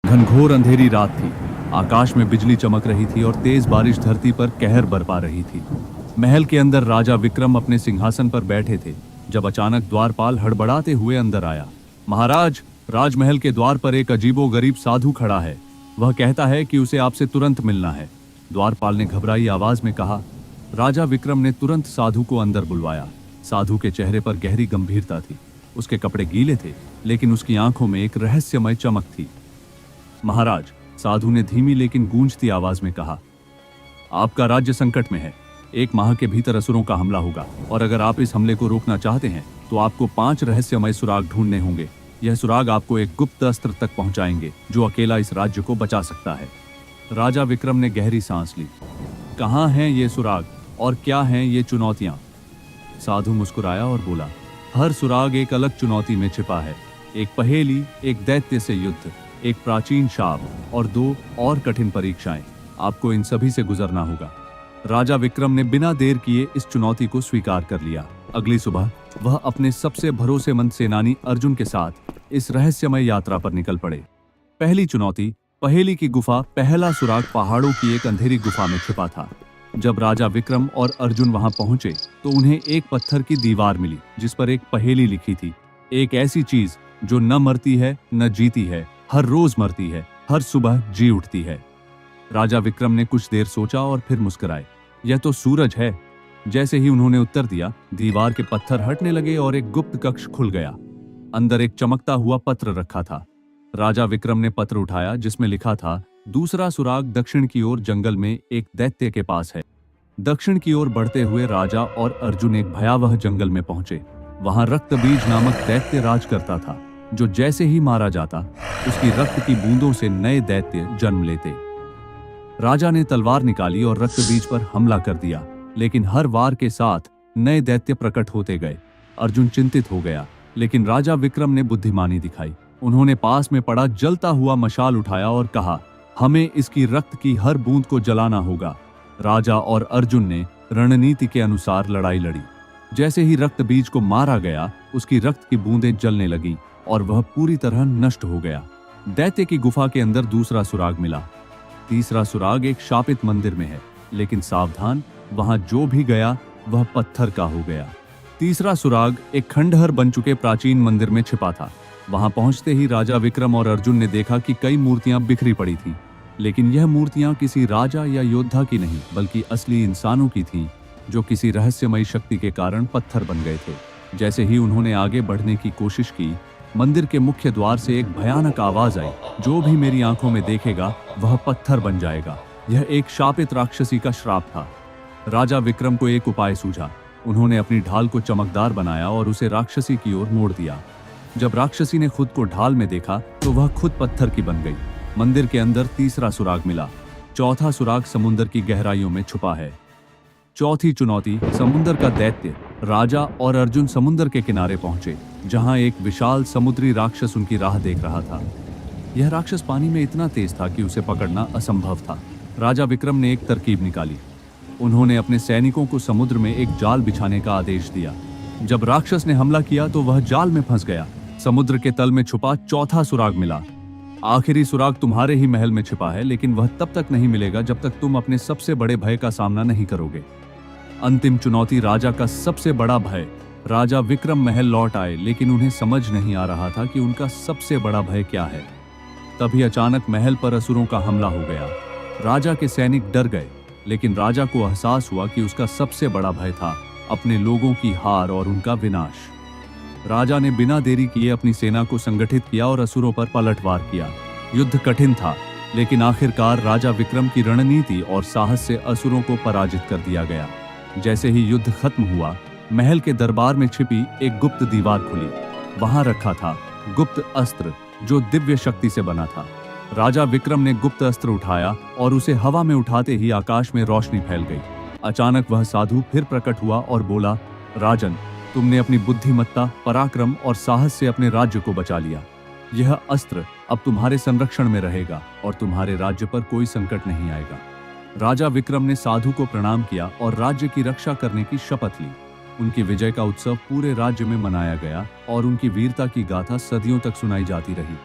घनघोर अंधेरी रात थी। आकाश में बिजली चमक रही थी और तेज बारिश धरती पर कहर बरपा रही थी। महल के अंदर राजा विक्रम अपने सिंहासन पर बैठे थे जब अचानक द्वारपाल हड़बड़ाते हुए अंदर आया। महाराज, राजमहल के द्वार पर एक अजीबोगरीब साधु खड़ा है। वह कहता है कि उसे आपसे तुरंत मिलना है। द्वारपाल ने घबराई आवाज में कहा। राजा विक्रम ने तुरंत साधु को अंदर बुलवाया। साधु के चेहरे पर गहरी गंभीरता थी। उसके कपड़े गीले थे, लेकिन उसकी आंखों में एक रहस्यमय चमक थी। महाराज, साधु ने धीमी लेकिन गूंजती आवाज में कहा, आपका राज्य संकट में है। 1 माह के भीतर असुरों का हमला होगा और अगर आप इस हमले को रोकना चाहते हैं तो आपको 5 रहस्यमय सुराग ढूंढने होंगे। यह सुराग आपको एक गुप्त अस्त्र तक पहुंचाएंगे जो अकेला इस राज्य को बचा सकता है। राजा विक्रम ने गहरी सांस ली। कहाँ हैं ये सुराग और क्या हैं ये चुनौतियां? साधु मुस्कुराया और बोला, हर सुराग एक अलग चुनौती में छिपा है। एक पहेली, एक दैत्य से युद्ध, एक प्राचीन शाप और 2 और कठिन परीक्षाएं। आपको इन सभी से गुजरना होगा। राजा विक्रम ने बिना देर किए इस चुनौती को स्वीकार कर लिया। अगली सुबह वह अपने सबसे भरोसेमंद सेनानी अर्जुन के साथ इस रहस्यमय यात्रा पर निकल पड़े। पहली चुनौती, पहेली की गुफा। पहला सुराग पहाड़ों की एक अंधेरी गुफा में छिपा था। जब राजा विक्रम और अर्जुन वहां पहुंचे तो उन्हें एक पत्थर की दीवार मिली जिस पर एक पहेली लिखी थी। एक ऐसी चीज जो न मरती है न जीती है, हर रोज मरती है, हर सुबह जी उठती है। राजा विक्रम ने कुछ देर सोचा और फिर मुस्कुराए। यह तो सूरज है। जैसे ही उन्होंने उत्तर दिया, दीवार के पत्थर हटने लगे और एक गुप्त कक्ष खुल गया। अंदर एक चमकता हुआ पत्र रखा था। राजा विक्रम ने पत्र उठाया जिसमें लिखा था, दूसरा सुराग दक्षिण की ओर जंगल में एक दैत्य के पास है। दक्षिण की ओर बढ़ते हुए राजा और अर्जुन एक भयावह जंगल में पहुंचे। वहां रक्तबीज नामक दैत्य राज करता था, जो जैसे ही मारा जाता उसकी रक्त की बूंदों से नए दैत्य जन्म लेते। राजा ने तलवार निकाली और रक्तबीज पर हमला कर दिया, लेकिन हर वार के साथ नए दैत्य प्रकट होते गए। अर्जुन चिंतित हो गया, लेकिन राजा विक्रम ने बुद्धिमानी दिखाई। उन्होंने पास में पड़ा जलता हुआ मशाल उठाया और कहा, हमें इसकी रक्त की हर बूंद को जलाना होगा। राजा और अर्जुन ने रणनीति के अनुसार लड़ाई लड़ी। जैसे ही रक्त बीज को मारा गया, उसकी रक्त की बूंदें जलने लगी और वह पूरी तरह नष्ट हो गया। दैत्य की गुफा के अंदर दूसरा सुराग मिला। तीसरा सुराग एक शापित मंदिर में है, लेकिन सावधान, वहां जो भी गया वह पत्थर का हो गया। तीसरा सुराग एक खंडहर बन चुके प्राचीन मंदिर में छिपा था। वहां पहुंचते ही राजा विक्रम और अर्जुन ने देखा कि कई मूर्तियां बिखरी पड़ी थीं, लेकिन यह मूर्तियां किसी राजा या योद्धा की नहीं, बल्कि असली इंसानों की थीं, जो किसी रहस्यमयी शक्ति के कारण पत्थर बन गए थे। जैसे ही उन्होंने आगे बढ़ने की कोशिश की, मंदिर के मुख्य द्वार से एक भयानक आवाज आई, जो भी मेरी आंखों में देखेगा वह पत्थर बन जाएगा। यह एक शापित राक्षसी का श्राप था। राजा विक्रम को एक उपाय सूझा। उन्होंने अपनी ढाल को चमकदार बनाया और उसे राक्षसी की ओर मोड़ दिया। जब राक्षसी ने खुद को ढाल में देखा तो वह खुद पत्थर की बन गई। मंदिर के अंदर तीसरा सुराग मिला। चौथा सुराग समुद्र की गहराइयों में छुपा है। चौथी चुनौती, समुद्र का दैत्य। राजा और अर्जुन समुद्र के किनारे पहुंचे, जहां एक विशाल समुद्री राक्षस उनकी राह देख रहा था। यह राक्षस पानी में इतना तेज था कि उसे पकड़ना असंभव था। राजा विक्रम ने एक तरकीब निकाली। उन्होंने अपने सैनिकों को समुद्र में एक जाल बिछाने का आदेश दिया। जब राक्षस ने हमला किया तो वह जाल में फंस गया। समुद्र के तल में छुपा चौथा सुराग मिला। आखिरी सुराग तुम्हारे ही महल में छिपा है, लेकिन वह तब तक नहीं मिलेगा जब तक तुम अपने सबसे बड़े भय का सामना नहीं करोगे। अंतिम चुनौती, राजा का सबसे बड़ा भय। राजा विक्रम महल लौट आए, लेकिन उन्हें समझ नहीं आ रहा था कि उनका सबसे बड़ा भय क्या है। तभी अचानक महल पर असुरों का हमला हो गया। राजा के सैनिक डर गए, लेकिन राजा को एहसास हुआ कि उसका सबसे बड़ा भय था अपने लोगों की हार और उनका विनाश। राजा ने बिना देरी किए अपनी सेना को संगठित किया और असुरों पर पलटवार किया। युद्ध कठिन था, लेकिन आखिरकार राजा विक्रम की रणनीति और साहस से असुरों को पराजित कर दिया गया। जैसे ही युद्ध खत्म हुआ, महल के दरबार में छिपी एक गुप्त दीवार खुली। वहां रखा था गुप्त अस्त्र, जो दिव्य शक्ति से बना था। राजा विक्रम ने गुप्त अस्त्र उठाया और उसे हवा में उठाते ही आकाश में रोशनी फैल गई। अचानक वह साधु फिर प्रकट हुआ और बोला, राजन, तुमने अपनी बुद्धिमत्ता, पराक्रम और साहस से अपने राज्य को बचा लिया। यह अस्त्र अब तुम्हारे संरक्षण में रहेगा और तुम्हारे राज्य पर कोई संकट नहीं आएगा। राजा विक्रम ने साधु को प्रणाम किया और राज्य की रक्षा करने की शपथ ली। उनकी विजय का उत्सव पूरे राज्य में मनाया गया और उनकी वीरता की गाथा सदियों तक सुनाई जाती रही।